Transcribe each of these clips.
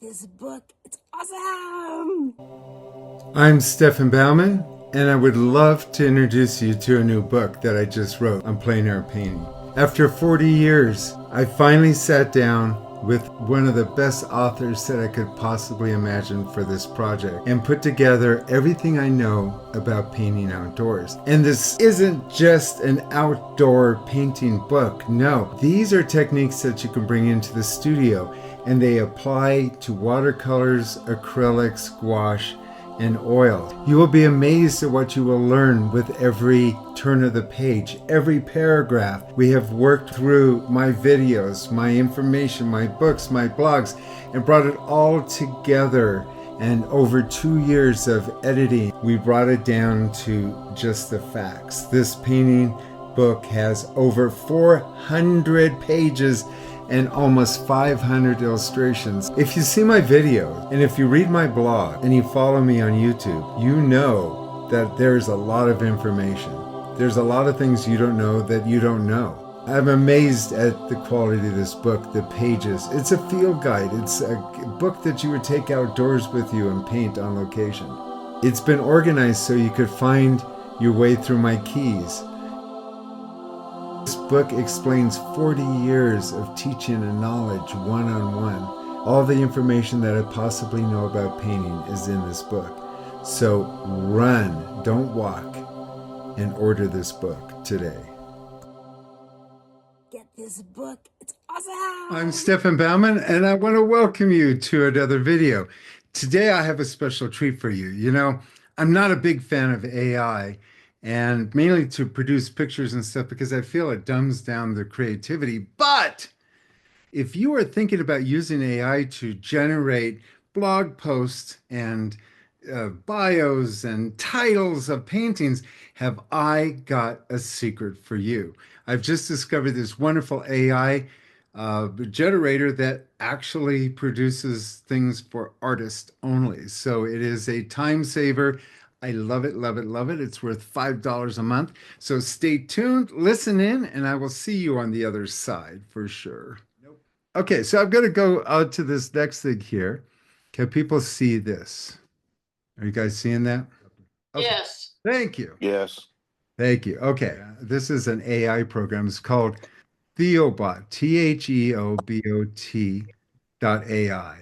this book. It's awesome. I'm Stefan Baumann, and I would love to introduce you to a new book that I just wrote on plein air painting. After 40 years, I finally sat down with one of the best authors that I could possibly imagine for this project and put together everything I know about painting outdoors. And this isn't just an outdoor painting book. No, these are techniques that you can bring into the studio, and they apply to watercolors, acrylics, gouache, and oil. You will be amazed at what you will learn with every turn of the page, every paragraph. We have worked through my videos, my information, my books, my blogs, and brought it all together. And over 2 years of editing, we brought it down to just the facts. This painting book has over 400 pages and almost 500 illustrations. If you see my videos and if you read my blog and you follow me on YouTube, you know that there's a lot of information. There's a lot of things you don't know that you don't know. I'm amazed at the quality of this book, the pages. It's a field guide. It's a book that you would take outdoors with you and paint on location. It's been organized so you could find your way through my keys. This book explains 40 years of teaching and knowledge one-on-one. All the information that I possibly know about painting is in this book. So run, don't walk, and order this book today. Get this book. It's awesome. I'm Stefan Baumann, and I want to welcome you to another video. Today I have a special treat for you. You know, I'm not a big fan of AI, and mainly to produce pictures and stuff because I feel it dumbs down the creativity. But if you are thinking about using AI to generate blog posts and bios and titles of paintings, have I got a secret for you? I've just discovered this wonderful AI generator that actually produces things for artists only. So it is a time saver. I love it, love it, love it. It's worth $5 a month. So stay tuned, listen in, and I will see you on the other side for sure. Okay, so I'm going to go out to this next thing here. Can people see this? Are you guys seeing that? Okay. Yes. Thank you. Yes. Thank you. Okay, this is an AI program. It's called Theobot, Theobot .ai.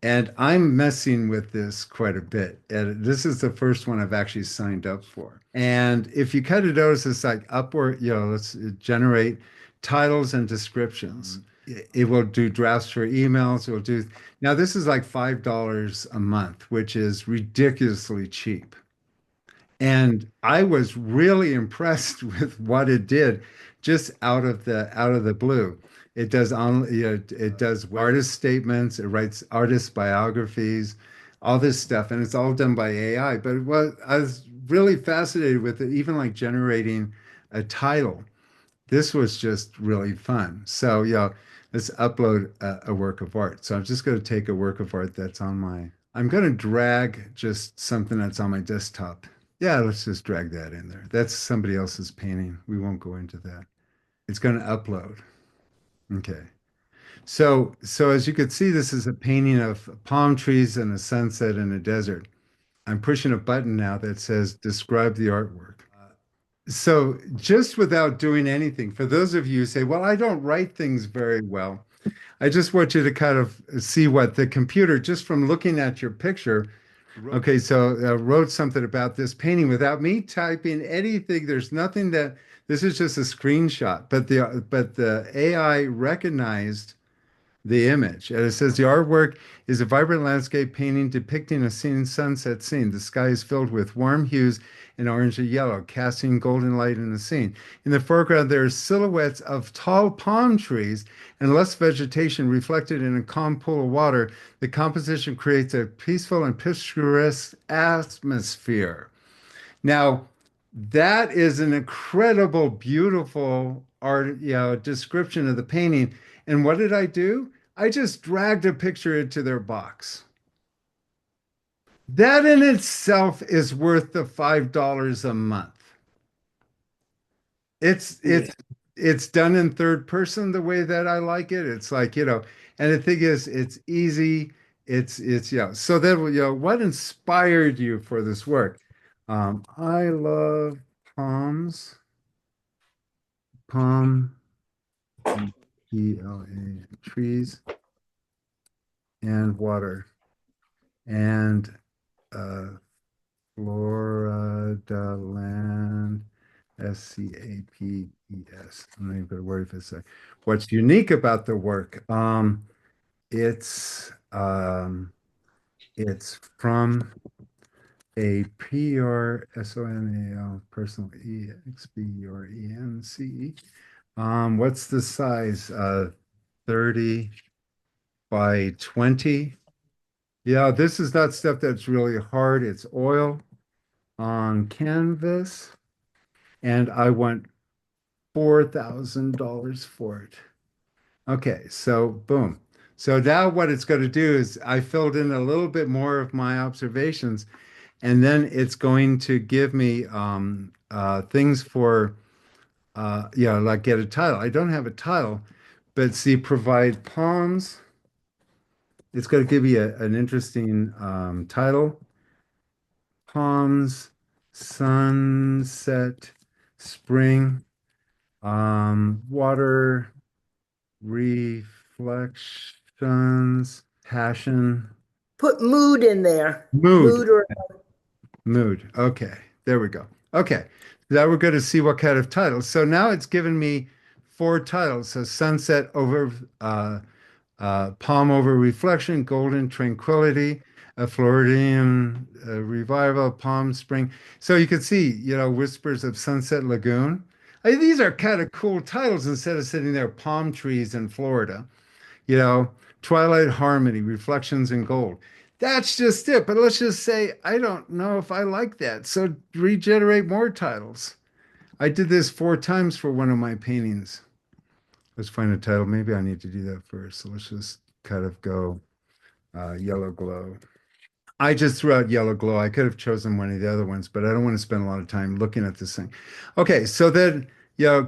And I'm messing with this quite a bit. And this is the first one I've actually signed up for. And if you kind of notice, it's like upward, let's generate titles and descriptions. It will do drafts for emails. It will do, now this is like $5 a month, which is ridiculously cheap. And I was really impressed with what it did just out of the blue. It does it does artist statements, it writes artist biographies, all this stuff, and it's all done by AI. But what I was really fascinated with it, even like generating a title. This was just really fun. So yeah, let's upload a work of art. So I'm just going to take a work of art that's on I'm going to drag just something that's on my desktop. Yeah, let's just drag that in there. That's somebody else's painting. We won't go into that. It's going to upload. Okay. So as you can see, this is a painting of palm trees and a sunset in a desert. I'm pushing a button now that says describe the artwork. So just without doing anything, for those of you who say, well, I don't write things very well, I just want you to kind of see what the computer, just from looking at your picture, okay, so wrote something about this painting without me typing anything. There's nothing that, this is just a screenshot, but the AI recognized the image. And it says the artwork is a vibrant landscape painting depicting a sunset scene. The sky is filled with warm hues in orange and yellow, casting golden light in the scene. In the foreground, there are silhouettes of tall palm trees and lush vegetation reflected in a calm pool of water. The composition creates a peaceful and picturesque atmosphere. Now, that is an incredible, beautiful art, description of the painting. And what did I do? I just dragged a picture into their box. That in itself is worth the $5 a month. It's done in third person the way that I like it. It's like, And the thing is, it's easy. Yeah. So then, what inspired you for this work? I love palms, palm, PLA, trees and water and uh, Florida land, SCAPES. I'm not even going to worry if it's a, what's unique about the work. It's um, it's from a PRSONAL personal EXPRENCE. What's the size? 30 by 20. Yeah, this is not stuff that's really hard. It's oil on canvas, and I want $4,000 for it. Okay, so boom. So now what it's going to do is I filled in a little bit more of my observations, and then it's going to give me things for like get a title. I don't have a title, but see, provide palms. It's going to give you an interesting title. Palms, sunset, spring, water, reflections, passion, Put mood in there. mood, Mood or mood. Okay, there we go. Okay, now we're going to see what kind of titles. So now it's given me four titles. So sunset over palm over reflection, golden tranquility, a Floridian revival, Palm Spring. So you can see, whispers of Sunset Lagoon. These are kind of cool titles instead of sitting there, palm trees in Florida, you know, Twilight Harmony, Reflections in Gold. That's just it. But let's just say, I don't know if I like that. So regenerate more titles. I did this four times for one of my paintings. Let's find a title. Maybe I need to do that first. So let's just kind of go Yellow Glow. I just threw out Yellow Glow. I could have chosen one of the other ones, but I don't want to spend a lot of time looking at this thing. Okay, so then,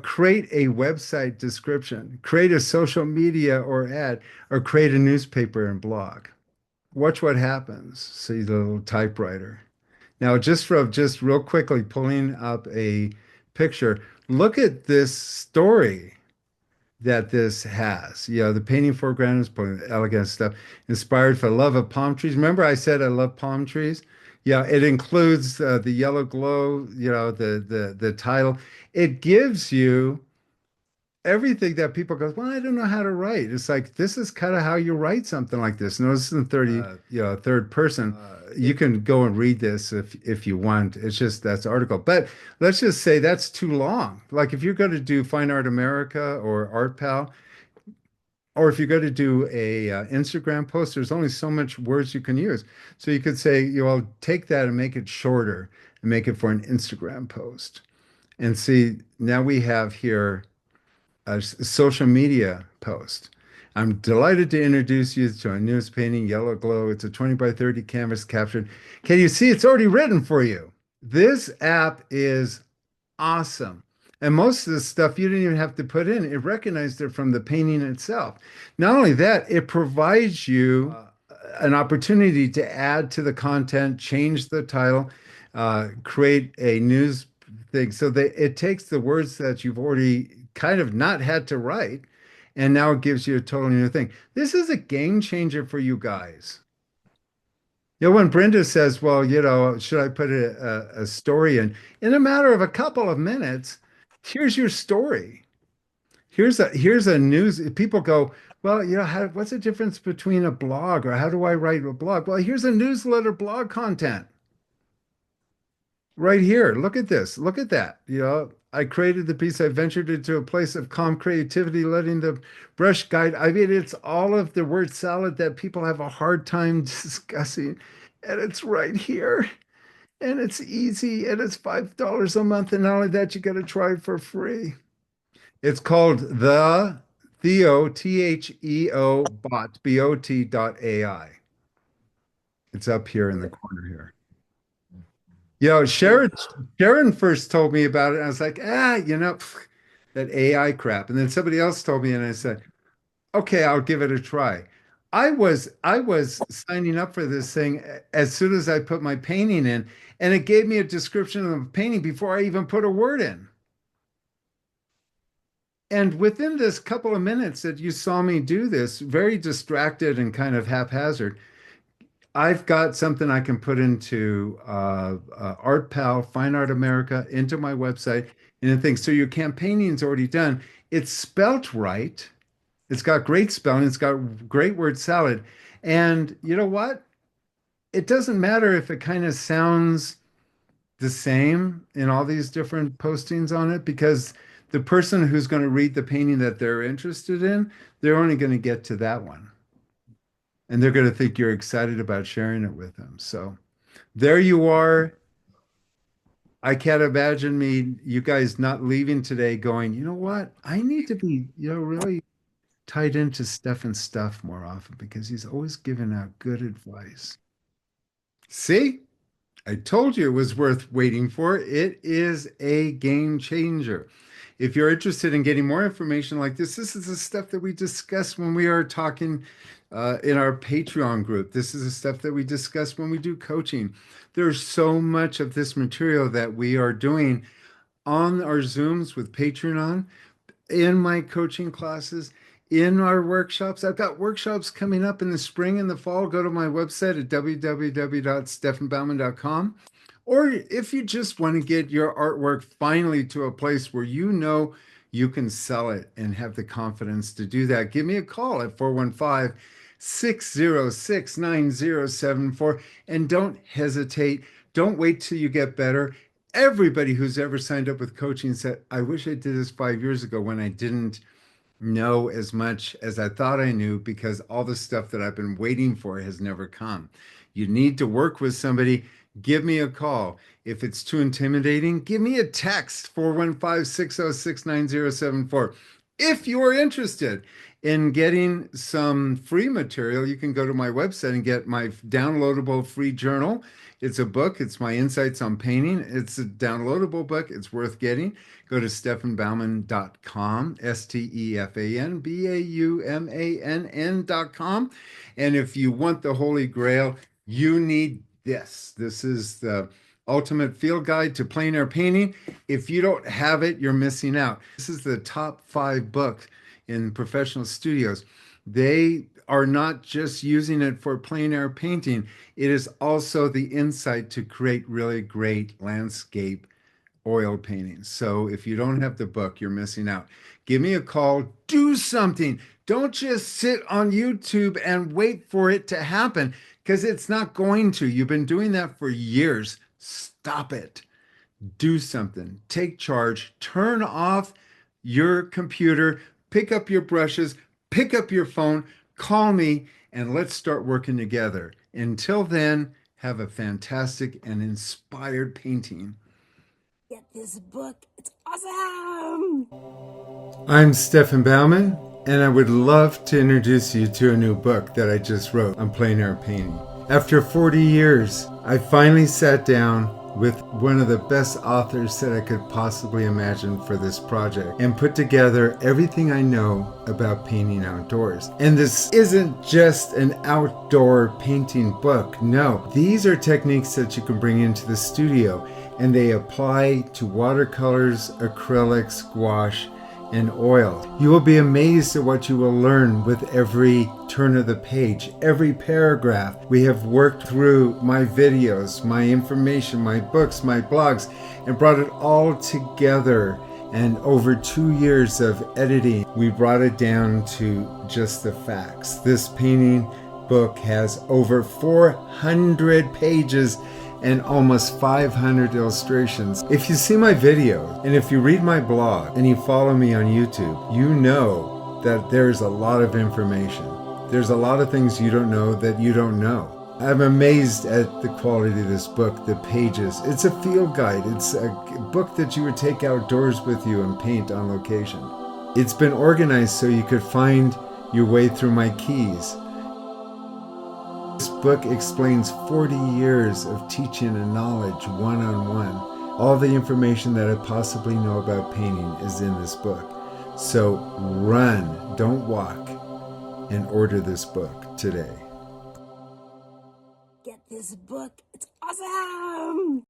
create a website description, create a social media or ad, or create a newspaper and blog. Watch what happens. See the little typewriter. Now, just real quickly pulling up a picture, look at this story that this has. The painting foreground is elegant stuff, inspired for love of palm trees. Remember, I said I love palm trees. Yeah, it includes the yellow glow. The title. It gives you everything that people go, well, I don't know how to write. It's like this is kind of how you write something like this. Notice in 30, third person. You can go and read this if you want. It's just that's article. But let's just say that's too long. Like if you're going to do Fine Art America or Art Pal, or if you're going to do a Instagram post, there's only so much words you can use. So you could say, I'll take that and make it shorter and make it for an Instagram post. And see, now we have here a social media post. I'm delighted to introduce you to our newest painting, Yellow Glow. It's a 20 by 30 canvas captured. Can you see it's already written for you? This app is awesome. And most of the stuff you didn't even have to put in. It recognized it from the painting itself. Not only that, it provides you an opportunity to add to the content, change the title, create a news thing. So that it takes the words that you've already kind of not had to write, and now it gives you a totally new thing. This is a game changer for you guys. When Brenda says, well, should I put a story in a matter of a couple of minutes, here's your story. Here's a news. People go, well, what's the difference between a blog or how do I write a blog? Well, here's a newsletter blog content right here. Look at this. Look at that. I created the piece. I ventured into a place of calm creativity, letting the brush guide. I mean, it's all of the word salad that people have a hard time discussing. And it's right here. And it's easy. And it's $5 a month. And not only that, you got to try it for free. It's called the Theo, Theo bot, BOT.ai. It's up here in the corner here. Sharon first told me about it. And I was like, that AI crap. And then somebody else told me, and I said, okay, I'll give it a try. I was signing up for this thing as soon as I put my painting in, and it gave me a description of the painting before I even put a word in. And within this couple of minutes that you saw me do this, very distracted and kind of haphazard, I've got something I can put into Art Pal, Fine Art America, into my website, and things. So your campaigning's already done. It's spelt right. It's got great spelling. It's got great word salad. And you know what? It doesn't matter if it kind of sounds the same in all these different postings on it, because the person who's going to read the painting that they're interested in, they're only going to get to that one. And they're going to think you're excited about sharing it with them. So there you are. I can't imagine you guys not leaving today going, you know what? I need to be, really tied into Stefan's stuff more often because he's always giving out good advice. See? I told you it was worth waiting for. It is a game changer. If you're interested in getting more information like this is the stuff that we discuss when we are talking in our Patreon group. This is the stuff that we discuss when we do coaching. There's so much of this material that we are doing on our Zooms with Patreon, in my coaching classes, in our workshops. I've got workshops coming up in the spring and the fall. Go to my website at www.stefanbaumann.com. Or if you just want to get your artwork finally to a place where you know you can sell it and have the confidence to do that, give me a call at 415-606-9074. And don't hesitate. Don't wait till you get better. Everybody who's ever signed up with coaching said, I wish I did this 5 years ago when I didn't know as much as I thought I knew, because all the stuff that I've been waiting for has never come. You need to work with somebody. Give me a call. If it's too intimidating, give me a text, 415-606-9074. If you're interested in getting some free material, you can go to my website and get my downloadable free journal. It's a book. It's my insights on painting. It's a downloadable book. It's worth getting. Go to stefanbaumann.com, STEFANBAUMANN.com. And if you want the Holy Grail, you need this. This is the ultimate field guide to plein air painting. If you don't have it, you're missing out. This is the top 5 book in professional studios. They are not just using it for plein air painting. It is also the insight to create really great landscape oil paintings. So if you don't have the book, you're missing out. Give me a call. Do something. Don't just sit on YouTube and wait for it to happen, because it's not going to. You've been doing that for years. Stop it. Do something. Take charge. Turn off your computer. Pick up your brushes. Pick up your phone. Call me, and let's start working together. Until then, have a fantastic and inspired painting. Get this book. It's awesome. I'm Stefan Baumann, and I would love to introduce you to a new book that I just wrote on plein air painting. After 40 years, I finally sat down with one of the best authors that I could possibly imagine for this project and put together everything I know about painting outdoors. And this isn't just an outdoor painting book. No, these are techniques that you can bring into the studio, and they apply to watercolors, acrylics, gouache, and oil. You will be amazed at what you will learn with every turn of the page, every paragraph. We have worked through my videos, my information, my books, my blogs, and brought it all together. And over 2 years of editing, we brought it down to just the facts. This painting book has over 400 pages and almost 500 illustrations. If you see my videos and if you read my blog and you follow me on YouTube, you know that there's a lot of information. There's a lot of things you don't know that you don't know. I'm amazed at the quality of this book, the pages. It's a field guide. It's a book that you would take outdoors with you and paint on location. It's been organized so you could find your way through my keys. This book explains 40 years of teaching and knowledge one-on-one. All the information that I possibly know about painting is in this book. So run, don't walk. and order this book today. Get this book. It's awesome.